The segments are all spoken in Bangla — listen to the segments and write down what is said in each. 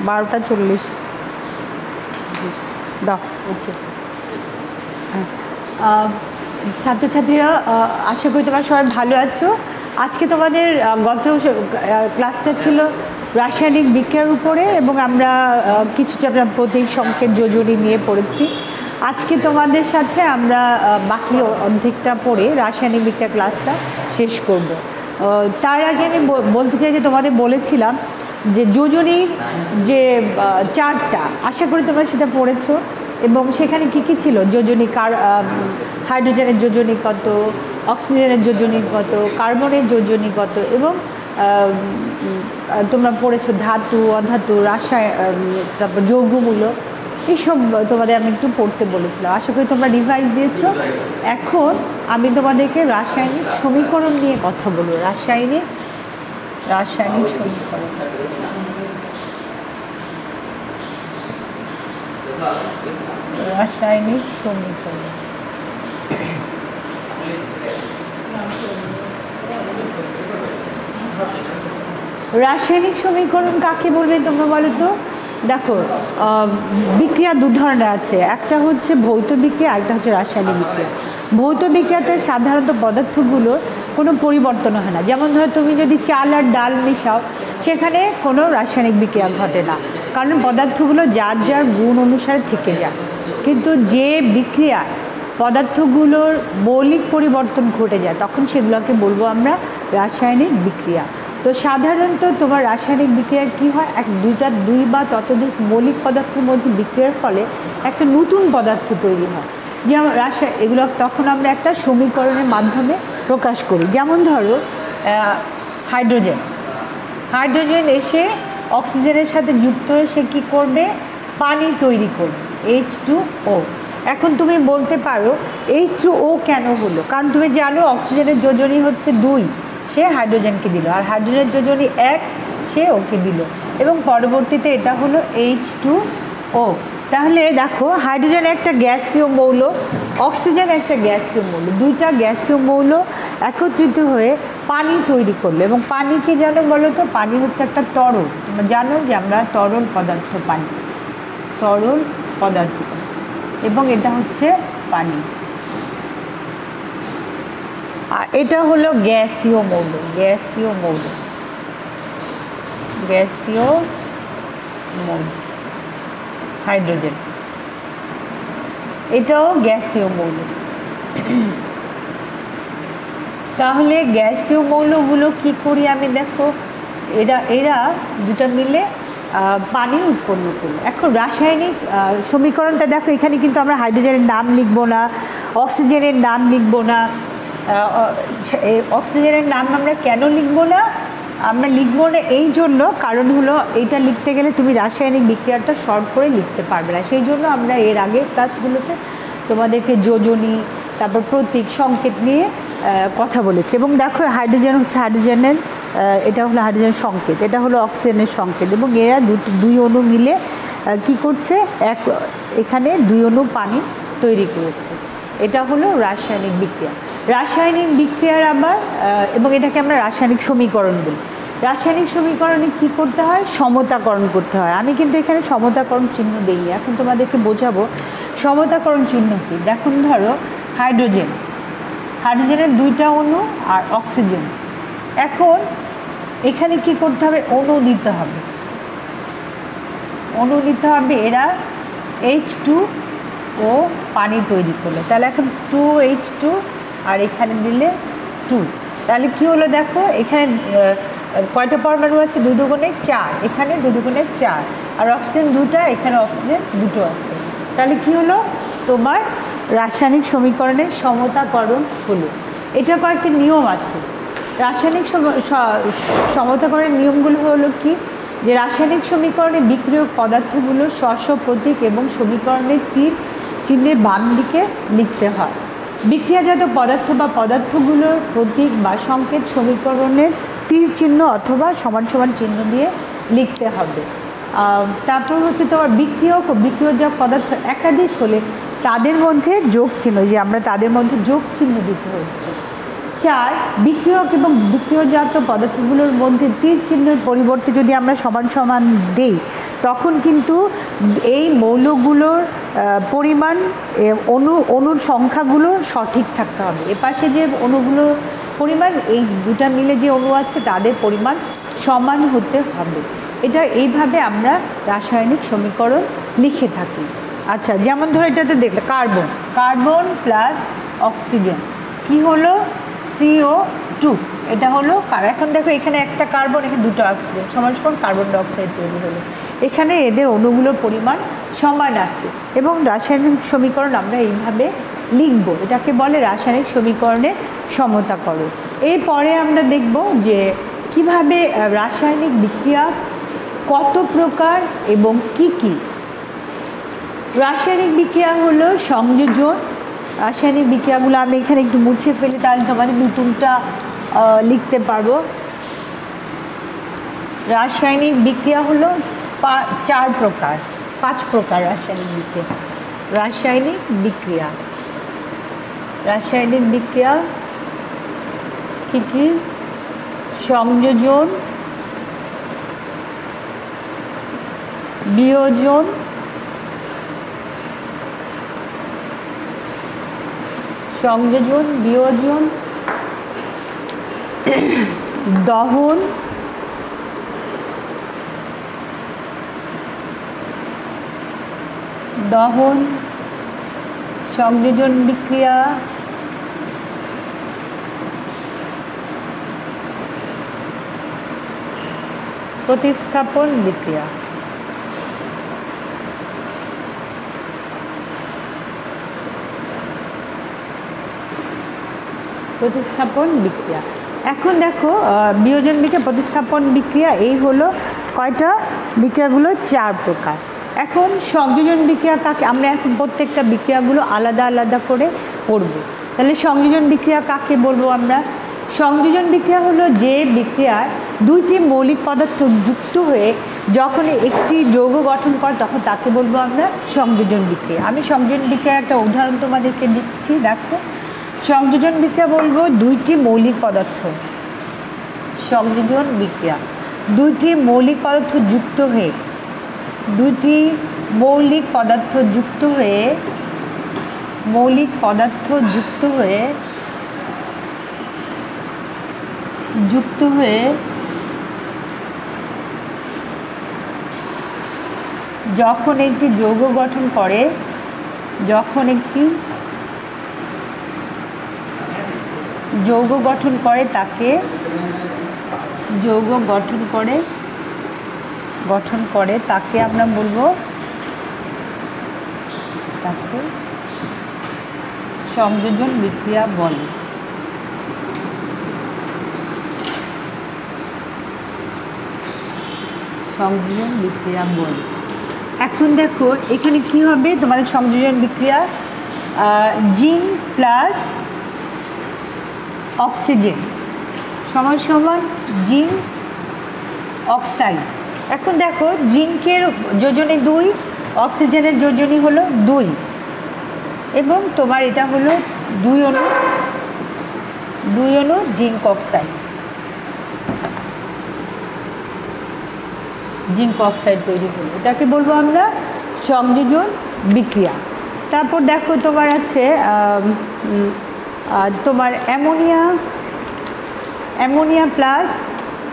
12:40 দাও। ওকে ছাত্রছাত্রীরা, আশা করি তোমরা সবাই ভালো আছো। আজকে তোমাদের গত ক্লাসটা ছিল রাসায়নিক বিক্রিয়ার উপরে এবং আমরা কিছু চ্যাপ্টার প্রতীক, সংকেত, যোজনী নিয়ে পড়েছি। আজকে তোমাদের সাথে আমরা বাকি অর্ধেকটা পড়ে রাসায়নিক বিক্রিয়া ক্লাসটা শেষ করব। তার আগে আমি বলতে চাই যে তোমাদের বলেছিলাম যে যোজনীর যে চার্টটা, আশা করি তোমরা সেটা পড়েছো এবং সেখানে কি কি ছিল, যোজনী হাইড্রোজেনের যোজনী কত, অক্সিজেনের যোজনী কত, কার্বনের যোজনী কত, এবং তোমরা পড়েছো ধাতু, অধাতু, তারপর যৌগমূলক, এইসব তোমাদের আমি একটু পড়তে বলেছিলাম। আশা করি তোমরা রিভাইজ দিয়েছো। এখন আমি তোমাদেরকে রাসায়নিক সমীকরণ নিয়ে কথা বলবো। রাসায়নিক সমীকরণ। রাসায়নিক সমীকরণ রাসায়নিক সমীকরণ কাকে বলবে তোমরা বলো তো? দেখো, বিক্রিয়া দু ধরনের আছে, একটা হচ্ছে ভৌত বিক্রিয়া, আরেকটা হচ্ছে রাসায়নিক বিক্রিয়া। ভৌত বিক্রিয়াতে সাধারণত পদার্থগুলো কোনো পরিবর্তন হয় না। যেমন ধরো তুমি যদি চাল আর ডাল মিশাও, সেখানে কোনো রাসায়নিক বিক্রিয়া ঘটে না, কারণ পদার্থগুলো যার যার গুণ অনুসারে থেকে যায়। কিন্তু যে বিক্রিয়া পদার্থগুলোর মৌলিক পরিবর্তন ঘটে যায়, তখন সেগুলোকে বলবো আমরা রাসায়নিক বিক্রিয়া। তো সাধারণত তোমার রাসায়নিক বিক্রিয়া কী হয়, দুই বা ততোধিক মৌলিক পদার্থের মধ্যে বিক্রিয়ার ফলে একটা নতুন পদার্থ তৈরি হয়। যেমন এগুলো তখন আমরা একটা সমীকরণের মাধ্যমে প্রকাশ করি। যেমন ধরো হাইড্রোজেন এসে অক্সিজেনের সাথে যুক্ত হয়ে সে কী করবে, পানি তৈরি করবে, H2O। এখন তুমি বলতে পারো H2O কেন হলো? কারণ তুমি জানো অক্সিজেনের যোজনী হচ্ছে 2, সে হাইড্রোজেনকে দিল, আর হাইড্রোজেনের যোজনী 1, সে ওকে দিল, এবং পরবর্তীতে এটা হলো H2O। তাহলে দেখো, হাইড্রোজেন একটা গ্যাসীয় মৌল, অক্সিজেন একটা গ্যাসীয় মৌল, দুইটা গ্যাসীয় মৌল একত্রিত হয়ে পানি তৈরি করলো। এবং পানিকে জানো বলো তো, পানি হচ্ছে একটা তরল। তোমরা জানো যে আমরা তরল পদার্থ পানি, তরল পদার্থ, এবং এটা হচ্ছে পানি। আর এটা হলো গ্যাসীয় মৌল, হাইড্রোজেন, এটাও গ্যাসীয় মৌল। তাহলে গ্যাসীয় মৌলগুলো কি করি আমি, দেখো এরা দুটা মিলে পানি উৎপন্ন করলো। এখন রাসায়নিক সমীকরণটা দেখো, এখানে কিন্তু আমরা হাইড্রোজেনের নাম লিখবো না, অক্সিজেনের নাম লিখবো না। অক্সিজেনের নাম আমরা কেন লিখবো না? আমরা লিখবো না এই জন্য, কারণ হলো এইটা লিখতে গেলে তুমি রাসায়নিক বিক্রিয়াটা শর্ট করে লিখতে পারবে না। সেই জন্য আমরা এর আগের ক্লাসগুলোতে তোমাদেরকে যোজনী, তারপর প্রতীক, সংকেত নিয়ে কথা বলেছি। এবং দেখো, হাইড্রোজেন হচ্ছে হাইড্রোজেনের, এটা হলো হাইড্রোজেন সংকেত, এটা হলো অক্সিজেনের সংকেত, এবং এরা দুই অণু মিলে কি করছে, এখানে 2 অণু পানি তৈরি করেছে। এটা হলো রাসায়নিক বিক্রিয়া। রাসায়নিক বিক্রিয়ার আবার এবং এটাকে আমরা রাসায়নিক সমীকরণ বলি। রাসায়নিক সমীকরণে কি করতে হয়, সমতাকরণ করতে হয়। আমি কিন্তু এখানে সমতাকরণ চিহ্ন দিইনি, এখন তোমাদেরকে বোঝাবো সমতাকরণ চিহ্ন কি। দেখুন, ধরো হাইড্রোজেনের 2টা অণু আর অক্সিজেন। এখন এখানে কি করতে হবে, অণু দিতে হবে, এরা H2O পানি তৈরি করলো। তাহলে এখন 2H2 আর এখানে দিলে 2, তাহলে কি হলো দেখো, এখানে কয়টা পরমাণু আছে, 2 দুগুণে 4, এখানে 2 দুগুণে 4, আর অক্সিজেন 2টা, এখানে অক্সিজেন 2টো আছে। তাহলে কি হলো, তোমার রাসায়নিক সমীকরণের সমতাকরণ হলো। এটা কয়েকটি নিয়ম আছে। রাসায়নিক সমতাকরণের নিয়মগুলো হলো কি, যে রাসায়নিক সমীকরণে বিক্রিয়ক পদার্থগুলো স্ব প্রতীক এবং সমীকরণের তীর চিহ্নের বাম দিকে লিখতে হয়। বিক্রিয়াজাত পদার্থ বা পদার্থগুলোর প্রতীক বা সংকেত সমীকরণের তীর চিহ্ন অথবা সমান সমান চিহ্ন দিয়ে লিখতে হবে। তারপর হচ্ছে তোমার বিক্রিয়ক পদার্থ একাধিক হলে তাদের মধ্যে যোগ চিহ্ন, যে আমরা তাদের মধ্যে যোগ চিহ্ন দিতে হচ্ছে। 4 বিক্রিয়ক এবং বিক্রিয়জাত পদার্থগুলোর মধ্যে তীর চিহ্নের পরিবর্তে যদি আমরা সমান সমান দেই তখন কিন্তু এই মৌলগুলোর পরিমাণ অণুর সংখ্যাগুলো সঠিক থাকতে হবে। এপাশে যে অণুগুলোর পরিমাণ এই দুটা মিলে যে অণু আছে তাদের পরিমাণ সমান হতে হবে। এটা এইভাবে আমরা রাসায়নিক সমীকরণ লিখে থাকি। আচ্ছা, যেমন ধরো এটাতে দেখলে কার্বন প্লাস অক্সিজেন কি হলো CO2, এটা হলো এখন দেখো এখানে একটা কার্বন, এখানে দুটো অক্সিজেন, সমান সমান কার্বন ডাইঅক্সাইড তৈরি হলো। এখানে এদের অণুগুলোর পরিমাণ সমান আছে এবং রাসায়নিক সমীকরণ আমরা এইভাবে লিখব। এটাকে বলে রাসায়নিক সমীকরণের সমতাকরণ। এরপরে আমরা দেখব যে কিভাবে রাসায়নিক বিক্রিয়া কত প্রকার এবং কি কি। রাসায়নিক বিক্রিয়া হলো সংযোজন। রাসায়নিক বিক্রিয়াগুলো আমি এখানে একটু মুছে ফেলি, তাহলে তোমাদের নতুনটা লিখতে পারবো। রাসায়নিক বিক্রিয়া হলো 4 প্রকার, 5 প্রকার রাসায়নিক বিক্রিয়া। রাসায়নিক বিক্রিয়া কি কি? সংযোজন, বিয়োজন, দহন, সংযোজন বিক্রিয়া, প্রতিস্থাপন বিক্রিয়া। এখন দেখো বিয়োজন বিক্রিয়া, প্রতিস্থাপন বিক্রিয়া, এই হলো কয়টা বিক্রিয়াগুলো? 4 প্রকার। এখন সংযোজন বিক্রিয়া কাকে? আমরা এখন প্রত্যেকটা বিক্রিয়াগুলো আলাদা আলাদা করে পড়ব। তাহলে সংযোজন বিক্রিয়া কাকে বলবো আমরা? সংযোজন বিক্রিয়া হলো যে বিক্রিয়ায় 2টি মৌলিক পদার্থ যুক্ত হয়ে যখন একটি যৌগ গঠন করে তখন তাকে বলবো আমরা সংযোজন বিক্রিয়া। আমি সংযোজন বিক্রিয়ার একটা উদাহরণ তোমাদেরকে দিচ্ছি, দেখো। সংযোজন বিক্রিয়া বলবো 2টি মৌলিক পদার্থ, সংযোজন বিক্রিয়া 2টি মৌলিক পদার্থ যুক্ত হয়ে, 2টি মৌলিক পদার্থ যুক্ত হয়ে যখন একটি যৌগ গঠন করে, তাকে আমরা বলবো তাকে সংযোজন বিক্রিয়া বলে। এখন দেখো এখানে কি হবে তোমাদের সংযোজন বিক্রিয়া? জিঙ্ক প্লাস অক্সিজেন সমান সমান জিঙ্ক অক্সাইড। এখন দেখো জিঙ্কের যোজনী 2, অক্সিজেনের যোজনী হলো 2 এবং তোমার এটা হলো 2 অণু জিঙ্ক অক্সাইড তৈরি হলো। এটাকে বলবো আমরা সংযোজন বিক্রিয়া। তারপর দেখো তোমার আছে তোমার অ্যামোনিয়া প্লাস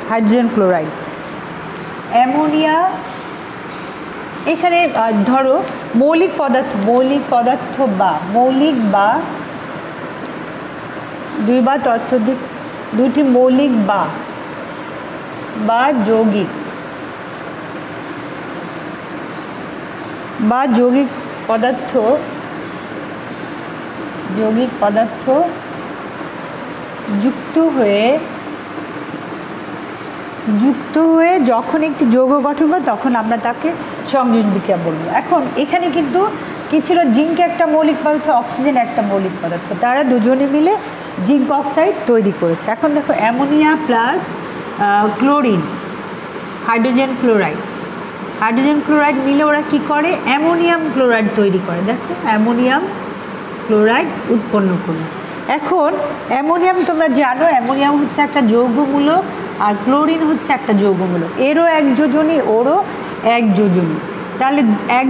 হাইড্রোজেন ক্লোরাইড। এখানে ধরো মৌলিক পদার্থ বা 2 বা ততোধিক 2টি মৌলিক বা যৌগিক পদার্থ যুক্ত হয়ে যখন একটি যৌগ গঠন করে তখন আমরা তাকে সংযোজন বিক্রিয়া বলবো। এখন এখানে কিন্তু কি ছিল? জিঙ্ক একটা মৌলিক পদার্থ, অক্সিজেন একটা মৌলিক পদার্থ, তারা দুজনে মিলে জিঙ্ক অক্সাইড তৈরি করেছে। এখন দেখো ammonia plus chlorine, hydrogen chloride মিলে ওরা কি করে? অ্যামোনিয়াম ক্লোরাইড তৈরি করে। দেখো অ্যামোনিয়াম ক্লোরাইড উৎপন্ন করলো। এখন অ্যামোনিয়াম তোমরা জানো, অ্যামোনিয়াম হচ্ছে একটা যৌগমূলক আর ক্লোরিন হচ্ছে একটা যৌগমূলক। এরও এক যোজনী, ওরও এক যোজনী। তাহলে এক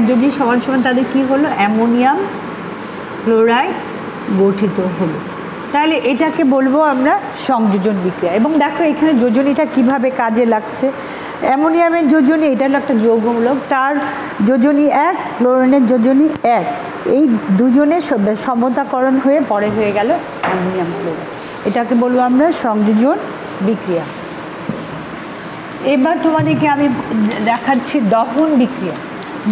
যোজি সমান সমান তাদের কি হলো? অ্যামোনিয়াম ক্লোরাইড গঠিত হলো। তাহলে এটাকে বলবো আমরা সংযোজন বিক্রিয়া। এবং দেখো এখানে যোজনীটা কিভাবে কাজে লাগছে। অ্যামোনিয়ামের যোজনী, এটা হলো একটা যৌগমূলক, তার যোজনী এক, ক্লোরিনের যোজনী এক, এই দুজনের সমতাকরণ হয়ে পরে হয়ে গেল অ্যামোনিয়াম ক্লোরাইড। এটাকে বলবো আমরা সংযোজন বিক্রিয়া। এবার তোমাদেরকে আমি দেখাচ্ছি দহন বিক্রিয়া।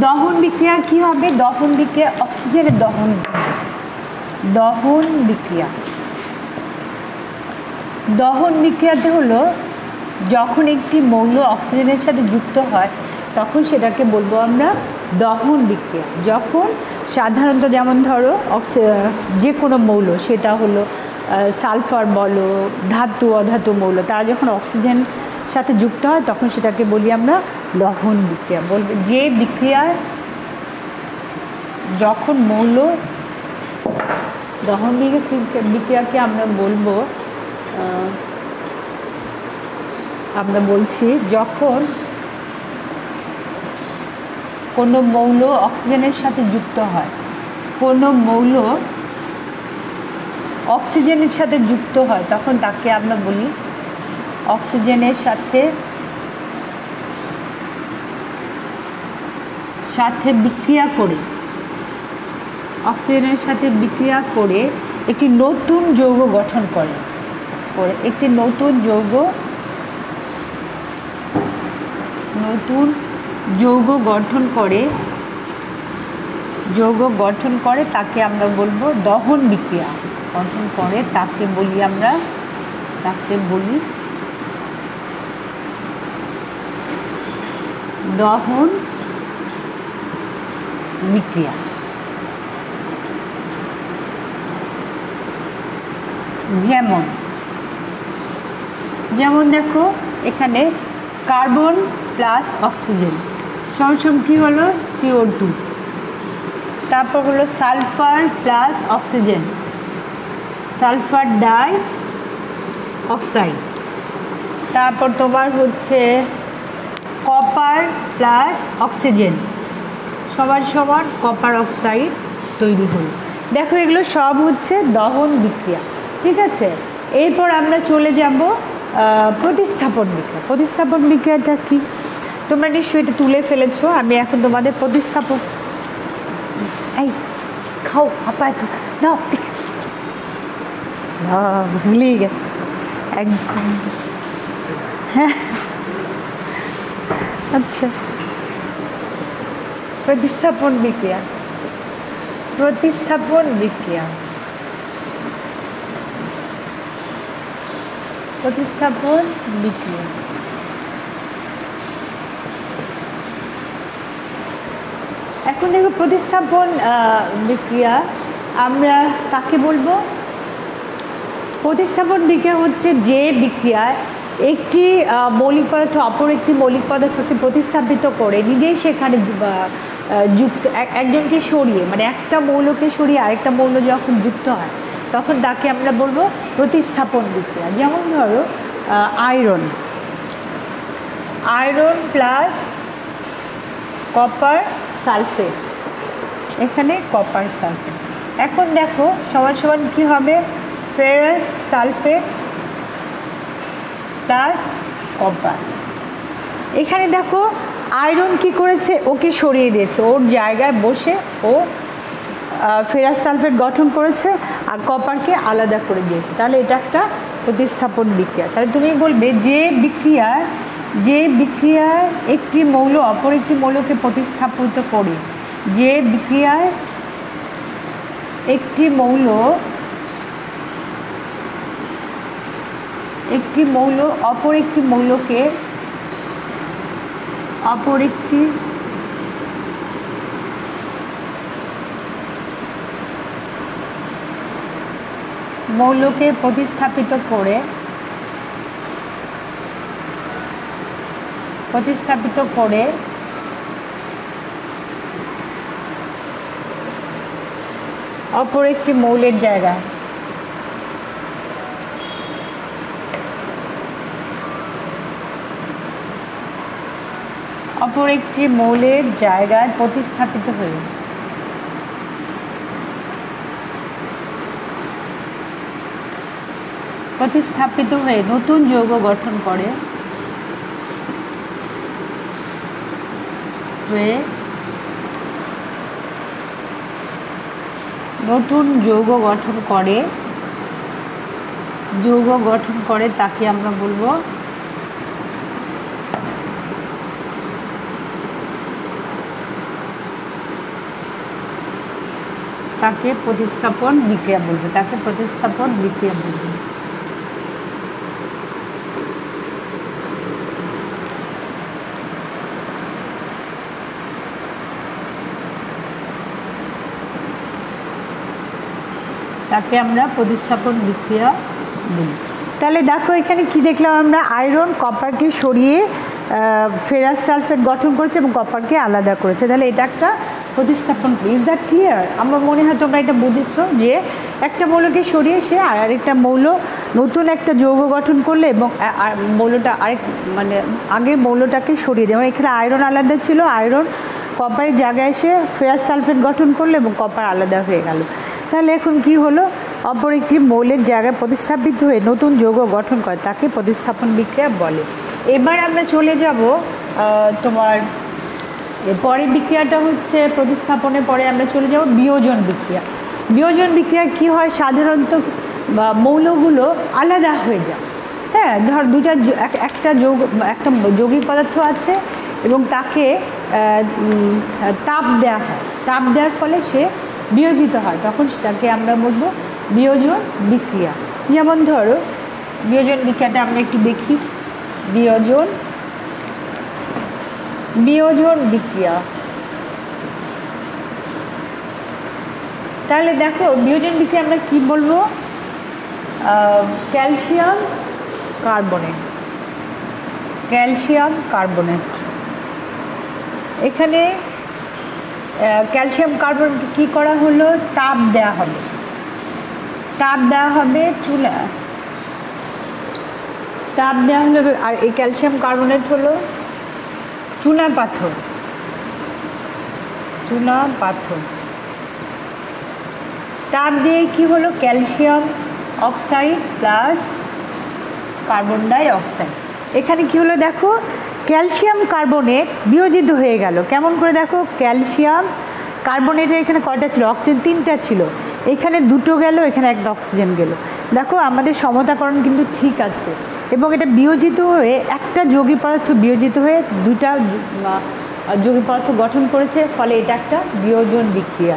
দহন বিক্রিয়া কি হবে? দহন বিক্রিয়া অক্সিজেনের দহন বিক্রিয়া। দহন বিক্রিয়াতে হলো যখন একটি মৌল অক্সিজেনের সাথে যুক্ত হয় তখন সেটাকে বলবো আমরা দহন বিক্রিয়া। যখন সাধারণত যেমন ধরো যে কোনো মৌল, সেটা হলো সালফার বলো, ধাতু অধাতু মৌল, তারা যখন অক্সিজেন সাথে যুক্ত হয় তখন সেটাকে বলি আমরা দহন বিক্রিয়া। বলবে যে বিক্রিয়ায় যখন মৌল, দহন বিক্রিয়াকে আমরা বলছি যখন কোনো মৌল অক্সিজেনের সাথে যুক্ত হয়, কোনো মৌল অক্সিজেনের সাথে যুক্ত হয় তখন তাকে আমরা বলি অক্সিজেনের সাথে বিক্রিয়া করে, অক্সিজেনের সাথে বিক্রিয়া করে একটি নতুন যৌগ গঠন করে, একটি নতুন যৌগ গঠন করে তাকে আমরা বলবো দহন বিক্রিয়া। গঠন করে তাকে বলি দহন বিক্রিয়া। যেমন দেখো এখানে কার্বন প্লাস অক্সিজেন সমান কি হলো? CO2। তারপর হলো sulphur plus oxygen, sulphur die oxide. তারপর তোমার হচ্ছে কপার প্লাস অক্সিজেন সমান কপার অক্সাইড তৈরি হলো। দেখো এগুলো সব হচ্ছে দহন বিক্রিয়া, ঠিক আছে। এরপর আমরা চলে যাব প্রতিস্থাপন বিক্রিয়া। প্রতিস্থাপন বিক্রিয়াটা কি তোমরা নিশ্চয়ই এটা তুলে ফেলেছো। আমি এখন তোমাদের প্রতিস্থাপন, এই খাও আপা, তো নাও, ভুলেই গেছে একদম। হ্যাঁ আচ্ছা, প্রতিস্থাপন বিক্রিয়া। এখন দেখো প্রতিস্থাপন বিক্রিয়া আমরা কাকে বলবো? প্রতিস্থাপন বিক্রিয়া হচ্ছে যে বিক্রিয়ায় একটি মৌলিক পদার্থ অপর একটি মৌলিক পদার্থকে প্রতিস্থাপিত করে নিজেই সেখানে যুক্ত, একজনকে সরিয়ে, মানে একটা মৌলকে সরিয়ে আরেকটা মৌল যখন যুক্ত হয় তখন তাকে আমরা বলবো প্রতিস্থাপন বিক্রিয়া। যেমন ধরো আয়রন প্লাস কপার সালফেট, এখানে কপার সালফেট। এখন দেখো সমান কি হবে? Ferrous sulphate plus copper. এখানে দেখো আয়রন কি করেছে? ওকে সরিয়ে দিয়েছে, ওর জায়গায় বসে ও ফেরাস সালফেট গঠন করেছে আর কপারকে আলাদা করে দিয়েছে। তাহলে এটা একটা প্রতিস্থাপন বিক্রিয়া। তাহলে তুমি বলবে যে বিক্রিয়ায় একটি মৌল অপর একটি মৌলকে প্রতিস্থাপিত করে, যে বিক্রিয়ায় একটি মৌল অপর একটি মৌলকে প্রতিস্থাপিত করে অপর একটি মৌলের জায়গায় অপর একটি মৌলের জায়গায় প্রতিস্থাপিত হয়ে নতুন যৌগ গঠন করে তাকে আমরা বলবো তাকে প্রতিস্থাপন বিক্রিয়া বলবে তাকে আমরা প্রতিস্থাপন বিক্রিয়া বলি। তাহলে দেখো এখানে কি দেখলাম আমরা, আয়রন কপারকে সরিয়ে ফেরাস সালফেট গঠন করেছে এবং কপারকে আলাদা করেছে। তাহলে এটা একটা প্রতিস্থাপন। Is that clear? আমার মনে হয় তোমরা এটা বুঝেছো যে একটা মৌলকে সরিয়ে সে আরেকটা মৌল নতুন একটা যৌগ গঠন করলে এবং মৌলটা মানে আগের মৌলটাকে সরিয়ে দেয়। মানে এখানে আয়রন আলাদা ছিল, আয়রন কপারের জায়গায় এসে ফেরাস সালফেট গঠন করলো এবং কপার আলাদা হয়ে গেল। তাহলে এখন কি হলো, অপর একটি মৌলের জায়গায় প্রতিস্থাপিত হয়ে নতুন যৌগ গঠন করে তাকে প্রতিস্থাপন বিক্রিয়া বলে। এবার আমরা চলে যাব তোমার পরের বিক্রিয়াটা হচ্ছে প্রতিস্থাপনের পরে আমরা চলে যাব বিয়োজন বিক্রিয়া। বিয়োজন বিক্রিয়া কি হয়, সাধারণত মৌলগুলো আলাদা হয়ে যায়। হ্যাঁ, ধর একটা যৌগিক পদার্থ আছে এবং তাকে তাপ দেওয়া হয়, তাপ দেওয়ার ফলে সে বিয়োজিত হয়, তখন সেটাকে আমরা বলবো বিয়োজন বিক্রিয়া। যেমন ধরো বিয়োজন বিক্রিয়াটা আমরা একটু দেখি। বিয়োজন বিক্রিয়া, তাহলে দেখো বিয়োজন বিক্রিয়া আমরা কি বলবো, ক্যালসিয়াম কার্বনেট। এখানে ক্যালসিয়াম কার্বনেট কি করা হলো, তাপ দেওয়া হবে চুলা, তাপ দেওয়া হলো। আর এই ক্যালসিয়াম কার্বনেট হলো চুনা পাথর। তাপ দিয়ে কি হলো, calcium oxide plus carbon die oxide. এখানে কি হলো দেখো, ক্যালসিয়াম কার্বনেট বিয়োজিত হয়ে গেল। কেমন করে দেখো, ক্যালসিয়াম কার্বনেটের এখানে কয়টা ছিল, অক্সিজেন 3টা ছিল, এখানে 2টো গেল, এখানে 1টা অক্সিজেন গেল। দেখো আমাদের সমতাকরণ কিন্তু ঠিক আছে এবং এটা বিয়োজিত হয়ে একটা যৌগিক পদার্থ বিয়োজিত হয়ে 2টা যৌগিক পদার্থ গঠন করেছে, ফলে এটা একটা বিয়োজন বিক্রিয়া।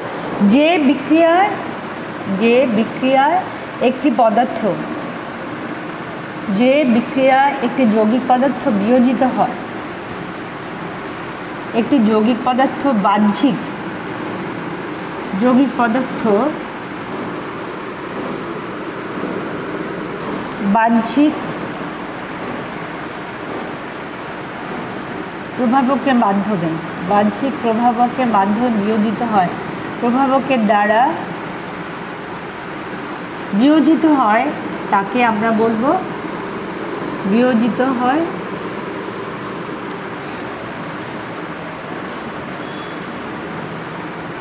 যে বিক্রিয়ায় একটি যৌগিক পদার্থ বিয়োজিত হয়, একটি যৌগিক পদার্থ বাহ্যিক যৌগিক পদার্থ বাহ্যিক প্রভাবকের মাধ্যমে বিয়োজিত হয়, প্রভাবকের দ্বারা বিয়োজিত হয়, তাকে আমরা বলবো বিয়োজিত হয়,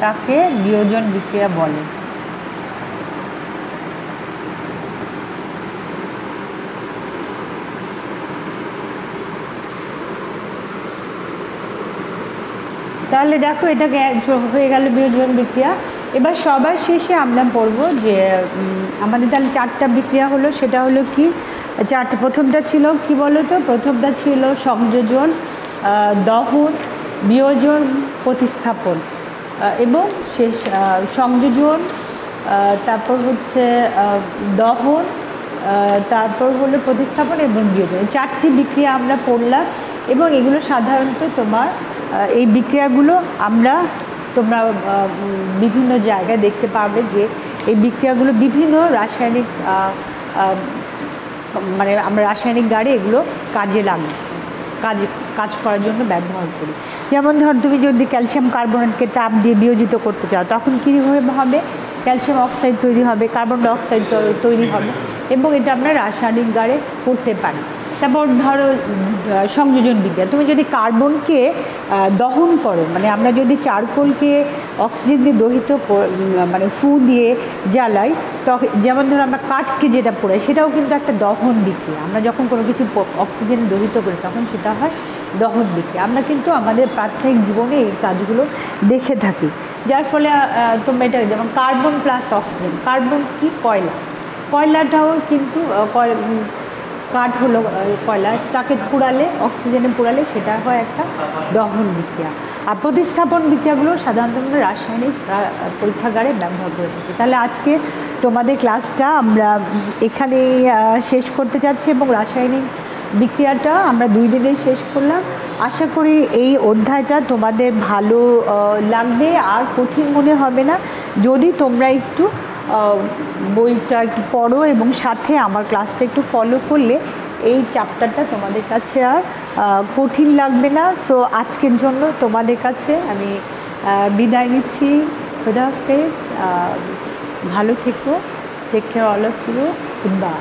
তাকে বিয়োজন বিক্রিয়া বলে। তাহলে দেখো এটাকে হয়ে গেল বিয়োজন বিক্রিয়া। এবার সবার শেষে আমরা পড়ব যে আমাদের তাহলে 4টা বিক্রিয়া হলো, সেটা হলো কি 4টা। প্রথমটা ছিল কি বলো তো, প্রথমটা ছিল সংযোজন, দহন, বিয়োজন, প্রতিস্থাপন এবং শেষ সংযোজন, তারপর হচ্ছে দহন, তারপর হলো প্রতিস্থাপন এবং বিয়োজন। 4টি বিক্রিয়া আমরা পড়লাম এবং এগুলো সাধারণত তোমার এই বিক্রিয়াগুলো তোমরা বিভিন্ন জায়গায় দেখতে পাবে যে এই বিক্রিয়াগুলো বিভিন্ন রাসায়নিক মানে আমরা রাসায়নিক গাড়ি এগুলো কাজে লাগে, কাজ করার জন্য ব্যবহার করি। যেমন ধর তুমি যদি ক্যালসিয়াম কার্বনেটকে তাপ দিয়ে বিয়োজিত করতে চাও, তখন কীভাবে হবে, ক্যালসিয়াম অক্সাইড তৈরি হবে, কার্বন ডাই অক্সাইড তৈরি হবে এবং এটা আমরা রাসায়নিক গাড়ে করতে পারি। তারপর ধরো সংযোজন বিক্রিয়া, তুমি যদি কার্বনকে দহন করো, মানে আমরা যদি চারকোলকে অক্সিজেন দিয়ে দহিত মানে ফু দিয়ে জ্বালাই, তখন যেমন ধরো আমরা কাঠকে যেটা পোড়াই সেটাও কিন্তু একটা দহন বিক্রিয়া। আমরা যখন কোনো কিছু অক্সিজেন দহিত করি তখন সেটা হয় দহন বিক্রিয়া। আমরা কিন্তু আমাদের প্রাত্যহিক জীবনে এই কাজগুলো দেখে থাকি, যার ফলে তোমরা এটা যেমন কার্বন প্লাস অক্সিজেন, কার্বন কি কয়লা, কয়লাটাও কিন্তু কাঠ হলো কয়লা, তাকে পোড়ালে অক্সিজেনে পোড়ালে সেটা হয় একটা দহন বিক্রিয়া। আর প্রতিস্থাপন বিক্রিয়াগুলো সাধারণত আমরা রাসায়নিক পরীক্ষাগারে ব্যবহার করে থাকি। তাহলে আজকে তোমাদের ক্লাসটা আমরা এখানেই শেষ করতে চাচ্ছি এবং রাসায়নিক বিক্রিয়াটা আমরা 2 দিনেই শেষ করলাম। আশা করি এই অধ্যায়টা তোমাদের ভালো লাগবে আর কঠিন মনে হবে না, যদি তোমরা একটু বইটা একটু পড়ো এবং সাথে আমার ক্লাসটা একটু ফলো করলে এই চ্যাপ্টারটা তোমাদের কাছে আর কঠিন লাগবে না। সো আজকের জন্য তোমাদের কাছে আমি বিদায় নিচ্ছি। খুদা হাফেজ, ভালো থেকো, take care all of you, good bye.